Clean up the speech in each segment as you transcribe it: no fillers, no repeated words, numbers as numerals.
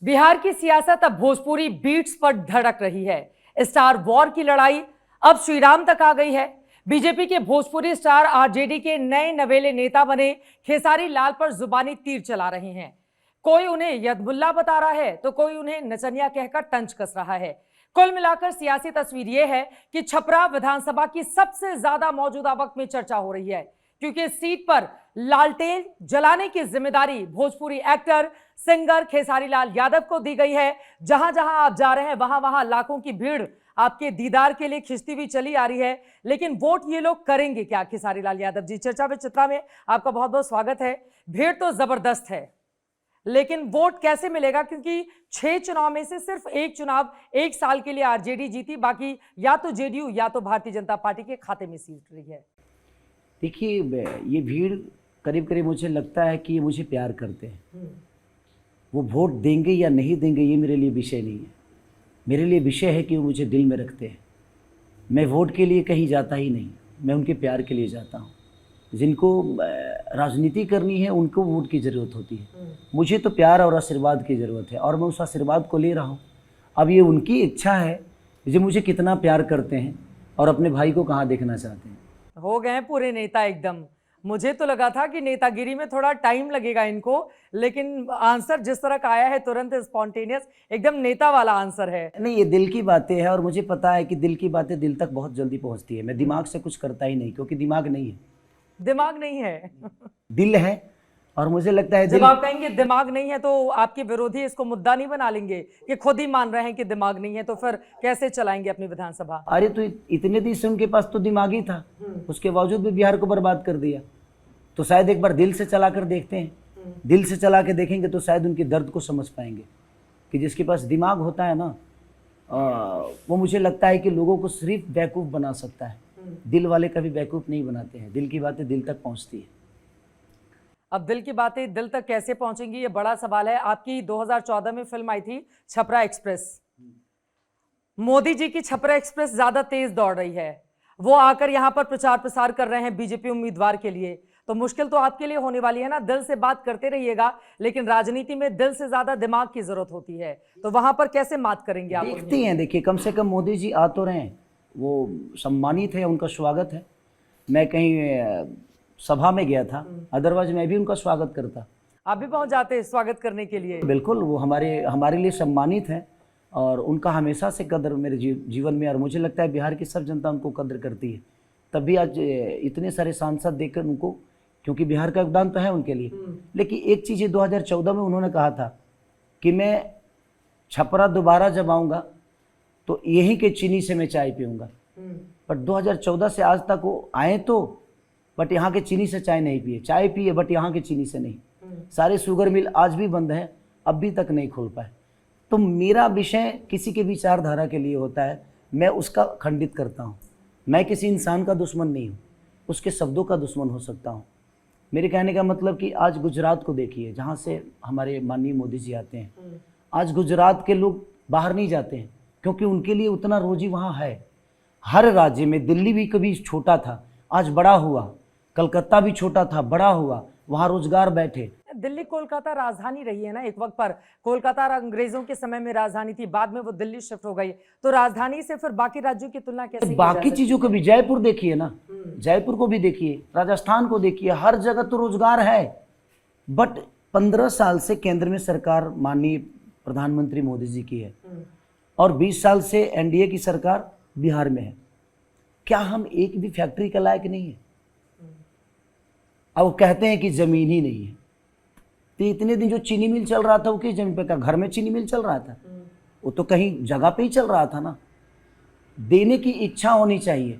बिहार की सियासत अब भोजपुरी बीट्स पर धड़क रही है। स्टार वॉर की लड़ाई अब श्रीराम तक आ गई है। बीजेपी के भोजपुरी स्टार आरजेडी के नए नवेले नेता बने खेसारी लाल पर जुबानी तीर चला रहे हैं। कोई उन्हें यदमुल्ला बता रहा है तो कोई उन्हें नचनिया कहकर तंज कस रहा है। कुल मिलाकर सियासी तस्वीर यह है कि छपरा विधानसभा की सबसे ज्यादा मौजूदा वक्त में चर्चा हो रही है, क्योंकि इस सीट पर लालटेन जलाने की जिम्मेदारी भोजपुरी एक्टर सिंगर खेसारी लाल यादव को दी गई है। जहां जहां आप जा रहे हैं वहां वहां लाखों की भीड़ आपके दीदार के लिए खिंचती हुई चली आ रही है। लेकिन वोट ये लोग करेंगे क्या खेसारी लाल यादव जी? चर्चा विद चित्रा में आपका बहुत बहुत स्वागत है। भीड़ तो जबरदस्त है, लेकिन वोट कैसे मिलेगा? क्योंकि 6 चुनाव में से सिर्फ एक चुनाव 1 साल के लिए आरजेडी जीती, बाकी या तो जेडीयू या तो भारतीय जनता पार्टी के खाते में सीट रही है। देखिए, ये भीड़ करीब करीब मुझे लगता है कि ये मुझे प्यार करते हैं। वो वोट देंगे या नहीं देंगे ये मेरे लिए विषय नहीं है। मेरे लिए विषय है कि वो मुझे दिल में रखते हैं। मैं वोट के लिए कहीं जाता ही नहीं, मैं उनके प्यार के लिए जाता हूँ। जिनको राजनीति करनी है उनको वोट की ज़रूरत होती है, मुझे तो प्यार और आशीर्वाद की ज़रूरत है और मैं उस आशीर्वाद को ले रहा हूँ। अब ये उनकी इच्छा है जो मुझे कितना प्यार करते हैं और अपने भाई को कहाँ देखना चाहते हैं। हो गए पूरे नेता एकदम। मुझे तो लगा था कि नेतागिरी में थोड़ा टाइम लगेगा इनको, लेकिन आंसर जिस तरह का आया है तुरंत स्पॉन्टेनियस, एकदम नेता वाला आंसर है। नहीं, ये दिल की बातें हैं और मुझे पता है कि दिल की बातें दिल तक बहुत जल्दी पहुंचती है। मैं दिमाग से कुछ करता ही नहीं, क्योंकि दिमाग नहीं है। दिमाग नहीं है दिल है। और मुझे लगता है जब आप कहेंगे दिमाग नहीं है तो आपके विरोधी इसको मुद्दा नहीं बना लेंगे कि खुद ही मान रहे हैं कि दिमाग नहीं है, तो फिर कैसे चलाएंगे अपनी विधानसभा? अरे तो इतने दिन से उनके पास तो दिमाग ही था, उसके बावजूद भी बिहार को बर्बाद कर दिया। तो शायद एक बार दिल से चला कर देखते हैं। दिल से चला के देखेंगे तो शायद उनके दर्द को समझ पाएंगे कि जिसके पास दिमाग होता है ना, वो मुझे लगता है कि लोगों को सिर्फ बेवकूफ़ बना सकता है। दिल वाले कभी बेवकूफ़ नहीं बनाते हैं। दिल की बातें दिल तक पहुंचती है। अब दिल की बातें दिल तक कैसे पहुंचेंगी, ये बड़ा सवाल है। आपकी 2014 में फिल्म आई थी छपरा एक्सप्रेस। मोदी जी की छपरा एक्सप्रेस ज्यादा तेज दौड़ रही है। वो आकर यहां पर प्रचार प्रसार कर रहे हैं बीजेपी उम्मीदवार के लिए, तो मुश्किल तो आपके लिए होने वाली है ना। दिल से बात करते रहिएगा, लेकिन राजनीति में दिल से ज्यादा दिमाग की जरूरत होती है, तो वहां पर कैसे मात करेंगे आप? देखते हैं। देखिए, कम से कम मोदी जी आ तो रहे हैं, वो सम्मानित है, उनका स्वागत है। मैं कहीं सभा में गया था, अदरवाइज मैं भी उनका स्वागत करता। आप भी पहुंच जाते स्वागत करने के लिए? बिल्कुल, वो हमारे लिए सम्मानित है और उनका हमेशा से कदर मेरे जीवन में, और मुझे लगता है बिहार की सब जनता उनको कदर करती है। तभी आज इतने सारे सांसद देखकर उनको, क्योंकि बिहार का योगदान तो है उनके लिए। लेकिन एक चीज़ 2014 में उन्होंने कहा था कि मैं छपरा दोबारा जब आऊँगा तो यहीं के चीनी से मैं चाय पीऊँगा। बट 2014 से आज तक वो आए तो, बट यहाँ के चीनी से चाय नहीं पिए। चाय पिए बट यहाँ के चीनी से नहीं। सारे शुगर मिल आज भी बंद हैं, अभी तक नहीं खोल पाए। तो मेरा विषय किसी के विचारधारा के लिए होता है, मैं उसका खंडित करता हूँ। मैं किसी इंसान का दुश्मन नहीं हूँ, उसके शब्दों का दुश्मन हो सकता हूँ। मेरे कहने का मतलब कि आज गुजरात को देखिए, जहाँ से हमारे माननीय मोदी जी आते हैं। आज गुजरात के लोग बाहर नहीं जाते हैं, क्योंकि उनके लिए उतना रोजी वहाँ है। हर राज्य में, दिल्ली भी कभी छोटा था, आज बड़ा हुआ। कलकत्ता भी छोटा था, बड़ा हुआ। वहाँ रोजगार बैठे। दिल्ली कोलकाता राजधानी रही है ना एक वक्त पर। कोलकाता अंग्रेजों के समय में राजधानी थी, बाद में वो दिल्ली शिफ्ट हो गई। तो राजधानी से फिर बाकी राज्यों की तुलना कैसे? बाकी चीजों को भी, जयपुर देखिए ना, जयपुर को भी देखिए, राजस्थान को देखिए, हर जगह तो रोजगार है। बट 15 साल से केंद्र में सरकार माननीय प्रधानमंत्री मोदी जी की है और 20 साल से एनडीए की सरकार बिहार में है। क्या हम एक भी फैक्ट्री के लायक नहीं है? अब वो कहते हैं कि जमीन ही नहीं है। तो इतने दिन जो चीनी मिल चल रहा था वो किस जमीन पे? का घर में चीनी मिल चल रहा था? वो तो कहीं जगह पे ही चल रहा था ना। देने की इच्छा होनी चाहिए,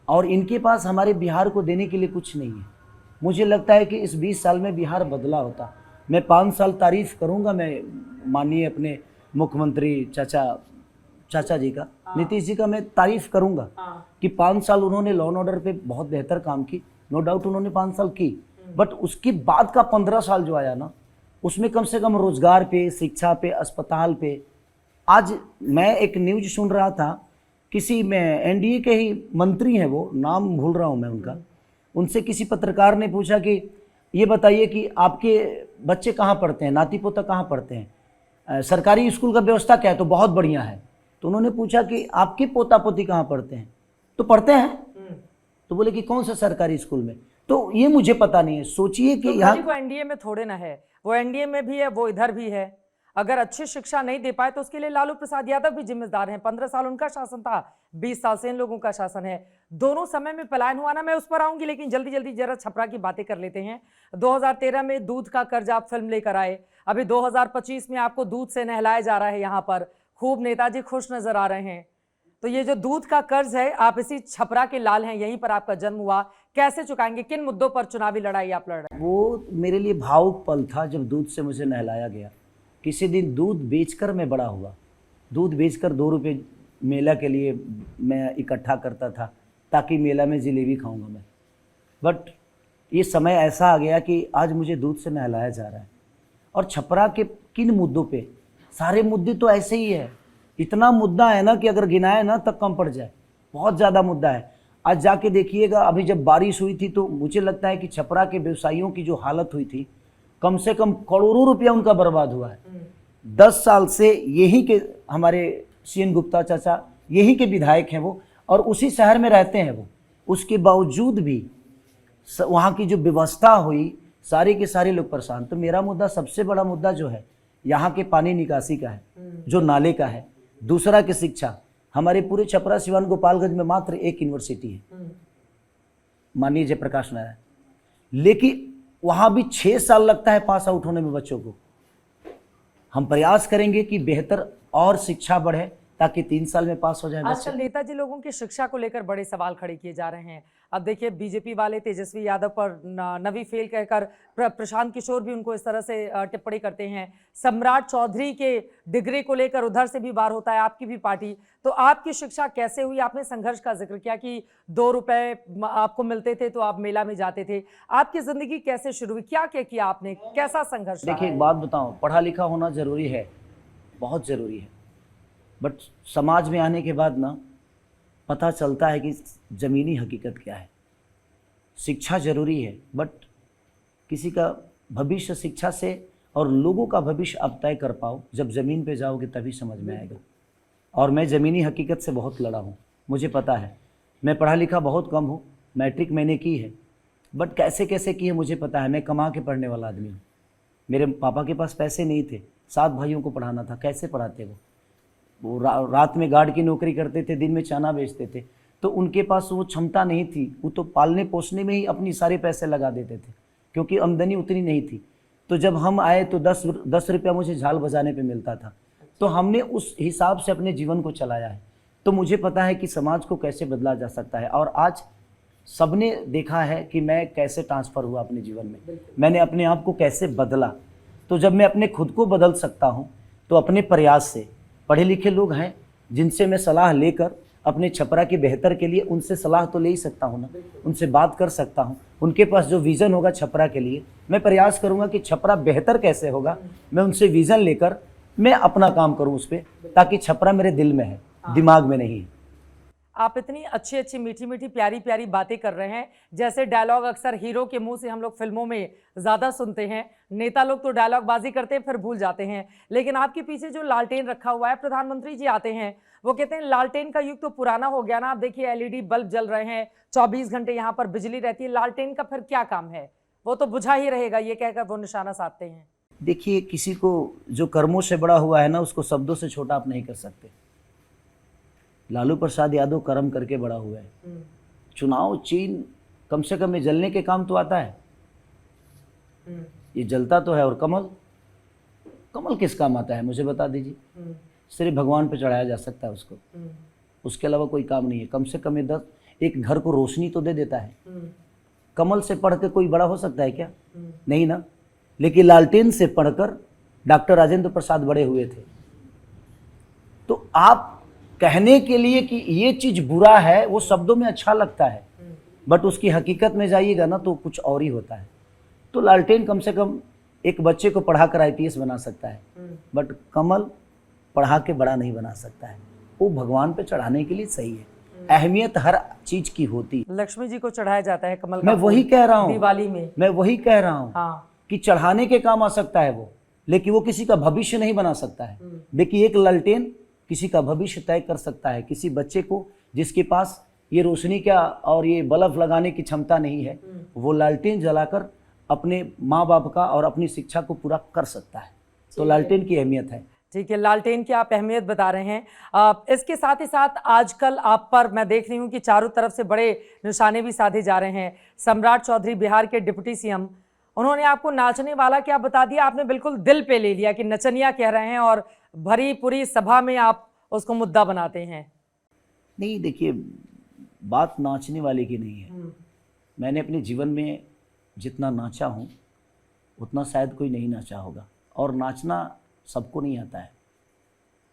और इनके पास हमारे बिहार को देने के लिए कुछ नहीं है। मुझे लगता है कि इस 20 साल में बिहार बदला होता। मैं 5 साल तारीफ करूंगा, मैं माननीय अपने मुख्यमंत्री चाचा जी का, नीतीश जी का मैं तारीफ करूंगा कि 5 साल उन्होंने लॉ एंड ऑर्डर पे बहुत बेहतर काम की। नो डाउट उन्होंने 5 साल की, बट उसके बाद का 15 साल जो आया ना, उसमें कम से कम रोजगार पे, शिक्षा पे, अस्पताल पे। आज मैं एक न्यूज सुन रहा था, किसी में एनडीए के ही मंत्री हैं, वो नाम भूल रहा हूँ मैं उनका, उनसे किसी पत्रकार ने पूछा कि ये बताइए कि आपके बच्चे कहाँ पढ़ते हैं, नाती पोता कहाँ पढ़ते हैं, सरकारी स्कूल का व्यवस्था क्या है, तो बहुत बढ़िया है। तो उन्होंने पूछा कि आपके पोता पोती कहाँ पढ़ते हैं, तो पढ़ते हैं, तो बोले कि कौन सा सरकारी स्कूल में। तो ये मुझे पता नहीं है। सोचिए कि तो यहाँ खाली वो एनडीए में थोड़े ना है, वो एनडीए में भी है, वो इधर भी है। अगर अच्छी शिक्षा नहीं दे पाए तो उसके लिए लालू प्रसाद यादव भी जिम्मेदार हैं। 15 साल उनका शासन था, 20 साल से इन लोगों का शासन है। दोनों समय में पलायन हुआ ना, मैं उस पर आऊंगी, लेकिन जल्दी जल्दी जरा छपरा की बातें कर लेते हैं। 2013 में दूध का कर्ज आप फिल्म लेकर आए, अभी 2025 में आपको दूध से नहलाया जा रहा है। यहाँ पर खूब नेताजी खुश नजर आ रहे हैं। तो ये जो दूध का कर्ज है, आप इसी छपरा के लाल हैं, यहीं पर आपका जन्म हुआ, कैसे चुकाएंगे? किन मुद्दों पर चुनावी लड़ाई आप लड़ रहे हैं? वो मेरे लिए भावुक पल था जब दूध से मुझे नहलाया गया। किसी दिन दूध बेचकर मैं बड़ा हुआ, दूध बेचकर 2 रुपये मेला के लिए मैं इकट्ठा करता था ताकि मेला में जलेबी खाऊंगा मैं। बट ये समय ऐसा आ गया कि आज मुझे दूध से नहलाया जा रहा है। और छपरा के किन मुद्दों पे? सारे मुद्दे तो ऐसे ही है। इतना मुद्दा है ना कि अगर गिनाए ना तब कम पड़ जाए, बहुत ज़्यादा मुद्दा है। आज जाके देखिएगा, अभी जब बारिश हुई थी तो मुझे लगता है कि छपरा के व्यवसायियों की जो हालत हुई थी, कम से कम करोड़ों रुपया उनका बर्बाद हुआ है। 10 साल से यहीं के हमारे सीएन गुप्ता चाचा यहीं के विधायक हैं वो, और उसी शहर में रहते हैं वो। उसके बावजूद भी वहाँ की जो व्यवस्था हुई, सारे के सारे लोग परेशान। तो मेरा मुद्दा, सबसे बड़ा मुद्दा जो है यहाँ के पानी निकासी का है, जो नाले का है। दूसरा की शिक्षा। हमारे पूरे छपरा सिवान गोपालगंज में मात्र एक यूनिवर्सिटी है, माननीय जयप्रकाश नारायण, लेकिन वहाँ भी 6 साल लगता है पास आउट होने में बच्चों को। हम प्रयास करेंगे कि बेहतर और शिक्षा बढ़े ताकि 3 साल में पास हो जाए बच्चे। आजकल नेताजी लोगों की शिक्षा को लेकर बड़े सवाल खड़े किए जा रहे हैं। अब देखिए, बीजेपी वाले तेजस्वी यादव पर नवी फेल कहकर प्रशांत किशोर भी उनको इस तरह से टिप्पणी करते हैं। सम्राट चौधरी के डिग्री को लेकर उधर से भी वार होता है, आपकी भी पार्टी। तो आपकी शिक्षा कैसे हुई? आपने संघर्ष का जिक्र किया कि 2 रुपए आपको मिलते थे तो आप मेला में जाते थे। आपकी जिंदगी कैसे शुरू हुई? क्या क्या किया आपने? कैसा संघर्ष रहा? देखिए, एक बात बताऊं, पढ़ा लिखा होना जरूरी है, बहुत जरूरी है। बट समाज में आने के बाद ना पता चलता है कि ज़मीनी हकीकत क्या है। शिक्षा जरूरी है, बट किसी का भविष्य शिक्षा से और लोगों का भविष्य आप तय कर पाओ, जब ज़मीन पे जाओगे तभी समझ में आएगा। और मैं ज़मीनी हकीकत से बहुत लड़ा हूँ, मुझे पता है। मैं पढ़ा लिखा बहुत कम हूँ, मैट्रिक मैंने की है, बट कैसे कैसे की है मुझे पता है। मैं कमा के पढ़ने वाला आदमी हूँ। मेरे पापा के पास पैसे नहीं थे, 7 भाइयों को पढ़ाना था। कैसे पढ़ाते वो रात में गार्ड की नौकरी करते थे, दिन में चाना बेचते थे। तो उनके पास वो क्षमता नहीं थी, वो तो पालने पोसने में ही अपनी सारे पैसे लगा देते थे, क्योंकि आमदनी उतनी नहीं थी। तो जब हम आए तो 10 रुपया मुझे झाल बजाने पे मिलता था। तो हमने उस हिसाब से अपने जीवन को चलाया है। तो मुझे पता है कि समाज को कैसे बदला जा सकता है। और आज सबने देखा है कि मैं कैसे ट्रांसफ़र हुआ अपने जीवन में, मैंने अपने आप को कैसे बदला। तो जब मैं अपने खुद को बदल सकता हूँ तो अपने प्रयास से, पढ़े लिखे लोग हैं जिनसे मैं सलाह लेकर अपने छपरा के बेहतर के लिए उनसे सलाह तो ले ही सकता हूँ ना, उनसे बात कर सकता हूँ। उनके पास जो विज़न होगा छपरा के लिए, मैं प्रयास करूँगा कि छपरा बेहतर कैसे होगा, मैं उनसे विज़न लेकर मैं अपना काम करूँ उस पर, ताकि छपरा मेरे दिल में है, दिमाग में नहीं। आप इतनी अच्छी अच्छी मीठी मीठी प्यारी प्यारी बातें कर रहे हैं, जैसे डायलॉग अक्सर हीरो के मुंह से हम लोग फिल्मों में ज़्यादा सुनते हैं। नेता लोग तो डायलॉग बाजी करते हैं फिर भूल जाते हैं, लेकिन आपके पीछे जो लालटेन रखा हुआ है, प्रधानमंत्री जी आते हैं, वो कहते हैं लालटेन का युग तो पुराना हो गया ना। आप देखिए, एलईडी बल्ब जल रहे हैं, 24 घंटे यहाँ पर बिजली रहती है, लालटेन का फिर क्या काम है? वो तो बुझा ही रहेगा, ये कहकर वो निशाना साधते हैं। देखिए, किसी को जो कर्मों से बड़ा हुआ है ना, उसको शब्दों से छोटा आप नहीं कर सकते। लालू प्रसाद यादव कर्म करके बड़ा हुआ है। चुनाव चिन्ह कम से कम ये जलने के काम तो आता है, ये जलता तो है। और कमल, कमल किस काम आता है मुझे बता दीजिए? सिर्फ भगवान पे चढ़ाया जा सकता है उसको, उसके अलावा कोई काम नहीं है। कम से कम ये एक घर को रोशनी तो दे देता है। कमल से पढ़ के कोई बड़ा हो सकता है क्या? नहीं ना। लेकिन लालटेन से पढ़कर डॉक्टर राजेंद्र प्रसाद बड़े हुए थे। तो आप कहने के लिए कि ये चीज बुरा है, वो शब्दों में अच्छा लगता है, बट उसकी हकीकत में जाइएगा ना तो कुछ और ही होता है। तो लालटेन कम से कम एक बच्चे को पढ़ाकर आईपीएस बना सकता है, बट कमल पढ़ा के बड़ा नहीं बना सकता है। वो भगवान पे चढ़ाने के लिए सही है। अहमियत हर चीज की होती। लक्ष्मी जी को चढ़ाया जाता है कमल मैं का वही फूल कह रहा हूँ, दिवाली में। मैं वही कह रहा हूँ हाँ कि चढ़ाने के काम आ सकता है वो, लेकिन वो किसी का भविष्य नहीं बना सकता है। देखिए, एक लालटेन किसी का भविष्य तय कर सकता है। किसी बच्चे को जिसके पास ये रोशनी का और ये बल्ब लगाने की क्षमता नहीं है, वो लालटेन जलाकर अपने माँ बाप का और अपनी शिक्षा को पूरा कर सकता है। तो लालटेन की अहमियत है। ठीक है, लालटेन की आप अहमियत बता रहे हैं। इसके साथ ही साथ आजकल आप पर मैं देख रही हूँ कि चारों तरफ से बड़े निशाने भी साधे जा रहे हैं। सम्राट चौधरी बिहार के डिप्टी सीएम, उन्होंने आपको नाचने वाला क्या बता दिया, आपने बिल्कुल दिल पे ले लिया कि नचनिया कह रहे हैं और भरी पूरी सभा में आप उसको मुद्दा बनाते हैं। नहीं, देखिए, बात नाचने वाले की नहीं है। मैंने अपने जीवन में जितना नाचा हूँ उतना शायद कोई नहीं नाचा होगा। और नाचना सबको नहीं आता है।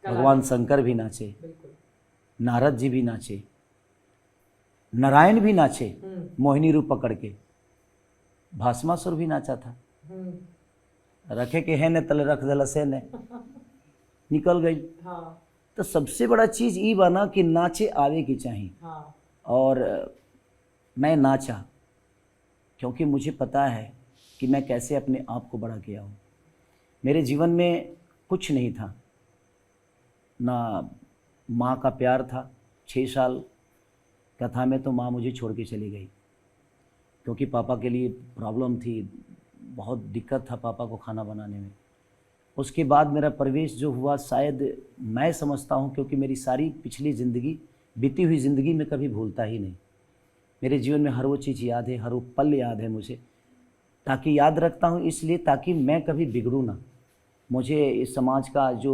भगवान शंकर भी नाचे, नारद जी भी नाचे, नारायण भी नाचे मोहिनी रूप पकड़ के, भस्मासुर भी नाचा था। रखे के है ने तले रख दल से ने निकल गई। तो सबसे बड़ा चीज ये बना कि नाचे आवे की चाहिए। और मैं नाचा क्योंकि मुझे पता है कि मैं कैसे अपने आप को बड़ा किया हूँ। मेरे जीवन में कुछ नहीं था, ना माँ का प्यार था। 6 साल का था मैं तो माँ मुझे छोड़ के चली गई, क्योंकि पापा के लिए प्रॉब्लम थी, बहुत दिक्कत था पापा को खाना बनाने में। उसके बाद मेरा प्रवेश जो हुआ, शायद मैं समझता हूँ क्योंकि मेरी सारी पिछली ज़िंदगी, बीती हुई ज़िंदगी में कभी भूलता ही नहीं। मेरे जीवन में हर वो चीज़ याद है, हर वो पल याद है मुझे, ताकि याद रखता हूँ इसलिए ताकि मैं कभी बिगड़ूँ ना। मुझे इस समाज का जो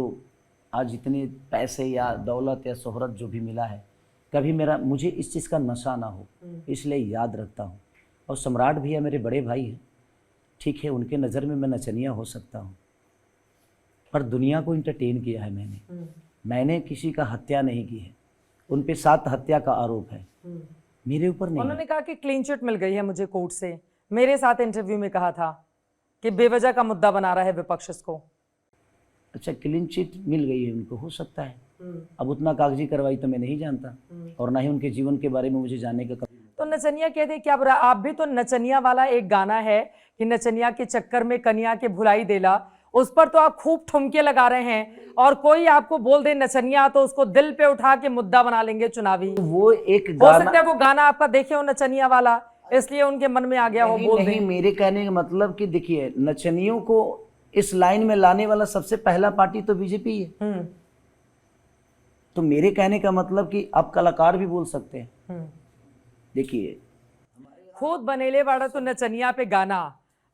आज इतने पैसे या दौलत या शोहरत जो भी मिला है, कभी मुझे इस चीज़ का नशा ना हो, इसलिए याद रखता हूँ। और सम्राट भैया मेरे बड़े भाई हैं, ठीक है, उनके नज़र में मैं नचनिया हो सकता हूँ, पर दुनिया को इंटरटेन किया है मैंने किसी का हत्या नहीं की है। उन पे 7 हत्या का आरोप है, मेरे ऊपर नहीं। उन्होंने कहा कि क्लीन चिट मिल गई है मुझे कोर्ट से। मेरे साथ इंटरव्यू में कहा था कि बेवजह का मुद्दा बना रहा है विपक्ष इसको। अच्छा, क्लीन चिट मिल गई है उनको, हो सकता है। अब उतना कागजी कार्रवाई तो मैं नहीं जानता, और ना ही उनके जीवन के बारे में मुझे जानने का कभी। तो नचनिया कहते क्या बुरा, आप भी तो नचनिया वाला एक गाना है कि नचनिया के चक्कर में कनिया के भुलाई देला, उस पर तो आप खूब ठुमके लगा रहे हैं, और कोई आपको बोल दे नचनिया तो उसको दिल पे उठा के मुद्दा बना लेंगे चुनावी। वो एक हो गाना, सकता है वो गाना आपका देखे हो नचनिया वाला, इसलिए उनके मन में आ गया हो बोल नहीं, मेरे कहने का मतलब कि देखिए, नचनियों को इस लाइन में लाने वाला सबसे पहला पार्टी तो बीजेपी है। तो मेरे कहने का मतलब कि आप कलाकार भी बोल सकते हैं। देखिए, खुद बनेले वाला तो नचनिया पे गाना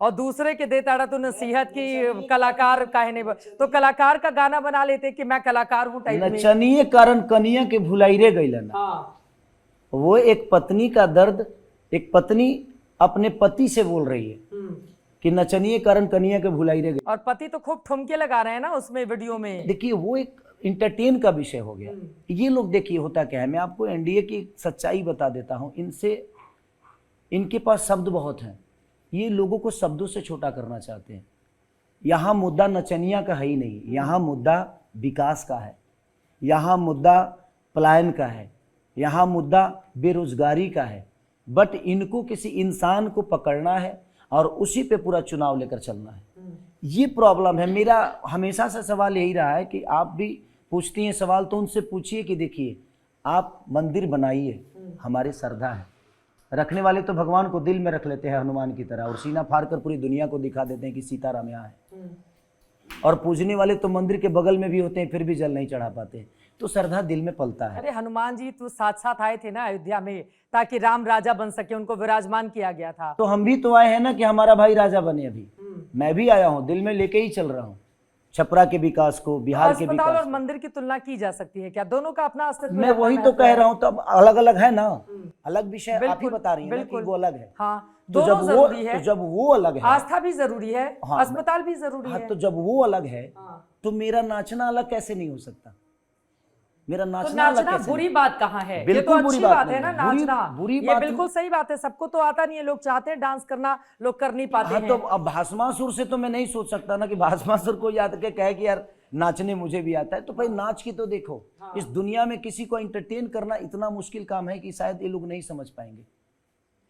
और दूसरे के देता तो नसीहत की कलाकार कहने, तो कलाकार का गाना बना लेते कि मैं कलाकार हूँ टाइप में। नचनिए कारण कनिया के भुलाई रे गइलन। वो एक पत्नी का दर्द, एक पत्नी अपने पति से बोल रही है कि नचनिए कारण कनिया के भुलाई रे गई, और पति तो खूब ठुमके लगा रहे हैं ना उसमें वीडियो में। देखिए, वो एक इंटरटेन का विषय हो गया। ये लोग देखिए होता क्या है, मैं आपको एनडीए की सच्चाई बता देता हूँ। इनके पास शब्द बहुत हैं, ये लोगों को शब्दों से छोटा करना चाहते हैं। यहाँ मुद्दा नचनिया का है ही नहीं, यहाँ मुद्दा विकास का है, यहाँ मुद्दा पलायन का है, यहाँ मुद्दा बेरोजगारी का है। बट इनको किसी इंसान को पकड़ना है और उसी पे पूरा चुनाव लेकर चलना है। ये प्रॉब्लम है। मेरा हमेशा से सवाल यही रहा है कि आप भी पूछती हैं सवाल, तो उनसे पूछिए कि देखिए, आप मंदिर बनाइए, हमारी श्रद्धा है। रखने वाले तो भगवान को दिल में रख लेते हैं हनुमान की तरह, और सीना फाड़ कर पूरी दुनिया को दिखा देते हैं कि सीताराम यहाँ है। और पूजने वाले तो मंदिर के बगल में भी होते हैं, फिर भी जल नहीं चढ़ा पाते। तो श्रद्धा दिल में पलता है। अरे हनुमान जी तो साथ साथ आए थे ना अयोध्या में, ताकि राम राजा बन सके, उनको विराजमान किया गया था। तो हम भी तो आए हैं ना कि हमारा भाई राजा बने। अभी मैं भी आया हूँ, दिल में लेके ही चल रहा हूँ छपरा के विकास को, बिहार के विकास और मंदिर की तुलना की जा सकती है क्या? दोनों का अपना अस्तित्व। मैं वही तो कह रहा हूँ, तो अलग अलग है ना, अलग विषय आप ही बता रही हैं ना कि वो अलग है। हाँ, तो जब वो अलग है, आस्था भी जरूरी है, अस्पताल भी जरूरी है। तो जब वो अलग है, तो मेरा नाचना अलग कैसे नहीं हो सकता? मेरा नाचना अलग कैसे? बुरी बात कहाँ है? ये तो अच्छी बात है ना, नाचना बुरी बात, बिल्कुल सही बात है। सबको तो आता नहीं है, लोग चाहते हैं डांस करना, लोग कर नहीं पाते हैं। तो अब भस्मासुर से तो मैं नहीं सोच सकता ना कि भस्मासुर को याद के कहे कि यार नाचने मुझे भी आता है। तो भाई नाच की तो देखो, इस दुनिया में किसी को एंटरटेन करना इतना मुश्किल काम है कि शायद ये लोग नहीं समझ पाएंगे,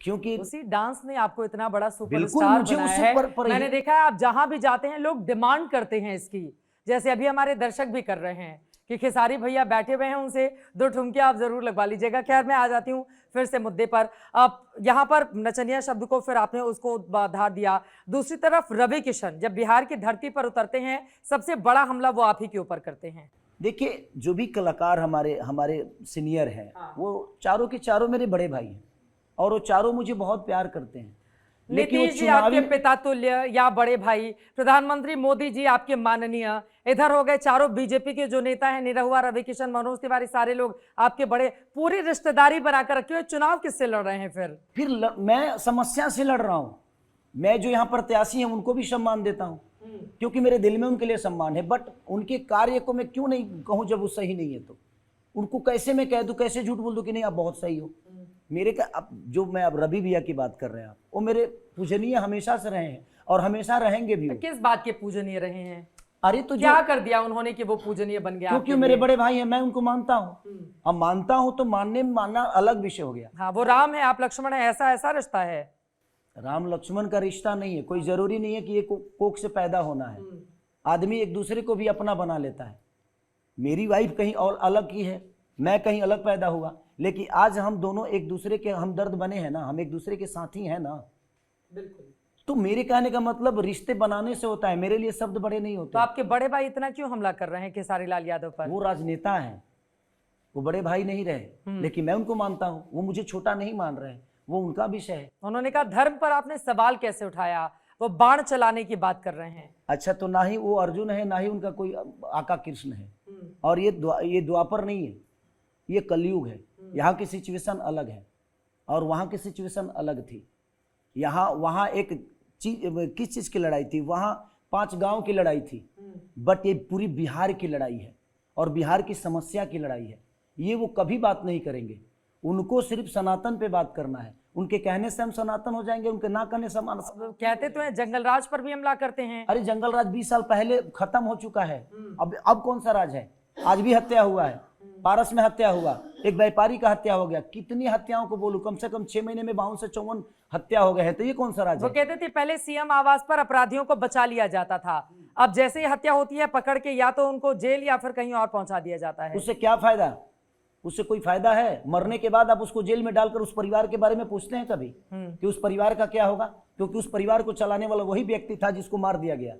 क्योंकि उसी डांस ने आपको इतना बड़ा बिल्कुल सुपरस्टार मुझे बनाया उससे है। मैंने देखा है आप जहां भी जाते हैं लोग डिमांड करते हैं इसकी, जैसे अभी हमारे दर्शक भी कर रहे हैं कि खेसारी भैया बैठे हुए हैं, उनसे 2 ठुमके आप जरूर लगवा लीजिएगा। खैर मैं आ जाती हूँ फिर से मुद्दे पर। अब यहाँ पर नचनिया शब्द को फिर आपने उसको आधार दिया, दूसरी तरफ रवि किशन जब बिहार की धरती पर उतरते हैं सबसे बड़ा हमला वो आप ही के ऊपर करते हैं। देखिए जो भी कलाकार हमारे सीनियर हैं, वो चारों के चारों मेरे बड़े भाई हैं और वो चारों मुझे बहुत प्यार करते हैं। नीतीश जी आपके पिता तुल्य या बड़े भाई, प्रधानमंत्री मोदी जी आपके माननीय, इधर हो गए चारों बीजेपी के जो नेता हैं, निरहुआ, रवि किशन, मनोज तिवारी, सारे लोग आपके बड़े, पूरी रिश्तेदारी बनाकर रखे हुए। चुनाव किससे लड़ रहे हैं फिर? मैं समस्या से लड़ रहा हूँ। मैं जो यहाँ प्रत्याशी हैं उनको भी सम्मान देता हूँ, क्योंकि मेरे दिल में उनके लिए सम्मान है। बट उनके कार्य को मैं क्यों नहीं कहूँ जब वो सही नहीं है? तो उनको कैसे मैं कह दूँ, कैसे झूठ बोल दूँ कि नहीं आप बहुत सही हो? मेरे का अब जो मैं अब रवि भैया की बात कर रहे हैं आप, वो मेरे पूजनीय हमेशा से रहे हैं और हमेशा रहेंगे भी। किस बात के पूजनीय रहे हैं? अरे तो क्या कर दिया उन्होंने कि वो पूजनीय बन गया? क्योंकि मेरे बड़े भाई हैं, मैं उनको मानता हूँ। अब मानता हूँ तो मानना अलग विषय हो गया। हाँ, वो राम है, आप लक्ष्मण है, ऐसा रिश्ता है। राम लक्ष्मण का रिश्ता नहीं है, कोई जरूरी नहीं है कि ये कोख से पैदा होना है। आदमी एक दूसरे को भी अपना बना लेता है। मेरी वाइफ कहीं और अलग की है, मैं कहीं अलग पैदा हुआ, लेकिन आज हम दोनों एक दूसरे के हमदर्द बने हैं ना, हम एक दूसरे के साथी हैं ना। बिल्कुल। तो मेरे कहने का मतलब रिश्ते बनाने से होता है, मेरे लिए शब्द बड़े नहीं होते। तो आपके बड़े भाई इतना क्यों हमला कर रहे हैं खेसारी लाल यादव पर? वो राजनेता हैं, वो बड़े भाई नहीं रहे, लेकिन मैं उनको मानता हूँ। वो मुझे छोटा नहीं मान रहे हैं, वो उनका विषय है। उन्होंने कहा धर्म पर आपने सवाल कैसे उठाया, वो बाण चलाने की बात कर रहे हैं। अच्छा, तो ना ही वो अर्जुन है, ना ही उनका कोई आका कृष्ण है। और ये द्वापर नहीं है, ये कलयुग है। यहाँ की सिचुएशन अलग है और वहाँ की सिचुएशन अलग थी। वहाँ एक किस चीज़ की लड़ाई थी? वहाँ 5 गांव की लड़ाई थी, बट ये पूरी बिहार की लड़ाई है और बिहार की समस्या की लड़ाई है। ये वो कभी बात नहीं करेंगे। उनको सिर्फ सनातन पे बात करना है। उनके कहने से हम सनातन हो जाएंगे, उनके ना कहने से हम कहते तो हैं जंगल राज पर भी हमला करते हैं। अरे जंगल राज 20 साल पहले खत्म हो चुका है। अब कौन सा राज है? आज भी हत्या हुआ है, पारस में हत्या हुआ, एक व्यापारी का हत्या हो गया। कितनी हत्याओं को बोलूं, कम से कम 6 महीने में 52 से 54 हत्या हो गए हैं। तो ये कौन सा राज है? वो कहते थे पहले सीएम आवास पर अपराधियों को बचा लिया जाता था, अब जैसे ही हत्या होती है पकड़ के या तो उनको जेल या फिर कहीं और पहुंचा दिया जाता है। उससे क्या फायदा? उससे कोई फायदा है? मरने के बाद आप उसको जेल में डालकर उस परिवार के बारे में पूछते हैं कभी कि उस परिवार का क्या होगा? क्योंकि उस परिवार को चलाने वाला वही व्यक्ति था जिसको मार दिया गया।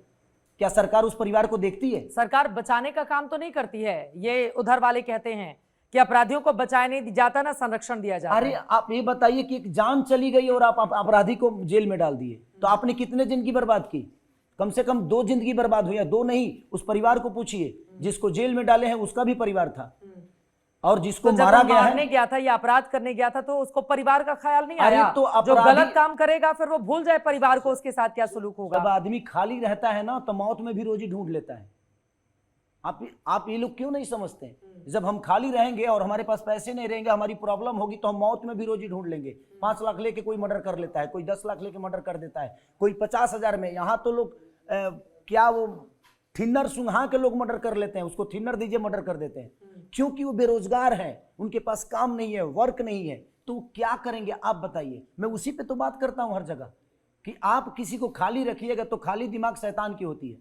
क्या सरकार उस परिवार को देखती है? सरकार बचाने का काम तो नहीं करती है। ये उधर वाले कहते हैं कि अपराधियों को बचाया नहीं जाता ना, संरक्षण दिया जाता। अरे आप ये बताइए कि एक जान चली गई और आप अपराधी को जेल में डाल दिए, तो आपने कितने जिंदगी बर्बाद की? कम से कम 2 जिंदगी बर्बाद हुई है। 2 नहीं, उस परिवार को पूछिए जिसको जेल में डाले हैं, उसका भी परिवार था। और जिसको तो मारा गया मारने गया था या अपराध करने गया था तो उसको परिवार का ख्याल नहीं अरे आया। तो जो गलत काम करेगा फिर वो भूल जाए परिवार को, उसके साथ क्या सलूक होगा। जब आदमी खाली रहता है ना तो मौत में भी रोजी ढूंढ लेता है। आप ये लोग क्यों नहीं समझते? जब हम खाली रहेंगे और हमारे पास पैसे नहीं रहेंगे, हमारी प्रॉब्लम होगी, तो हम मौत में भी रोजी ढूंढ लेंगे। 5 लाख लेके कोई मर्डर कर लेता है, कोई 10 लाख लेके मर्डर कर देता है, कोई 50,000 में। यहाँ तो लोग क्या वो थिनर सुंघा के लोग मर्डर कर लेते हैं, उसको थिनर दीजिए मर्डर कर देते हैं, क्योंकि वो बेरोजगार है, उनके पास काम नहीं है, वर्क नहीं है। तो क्या करेंगे आप बताइए? मैं उसी पे तो बात करता हूं हर जगह कि आप किसी को खाली रखिएगा तो खाली दिमाग शैतान की होती है,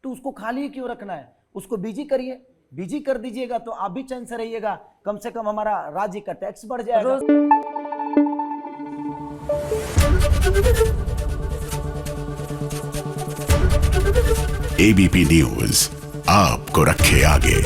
तो उसको खाली क्यों रखना है? उसको बिजी करिए, बिजी कर दीजिएगा तो आप भी चैन से रहिएगा। कम से कम हमारा राज्य का टैक्स बढ़ जाएगा। एबीपी न्यूज आपको रखे आगे।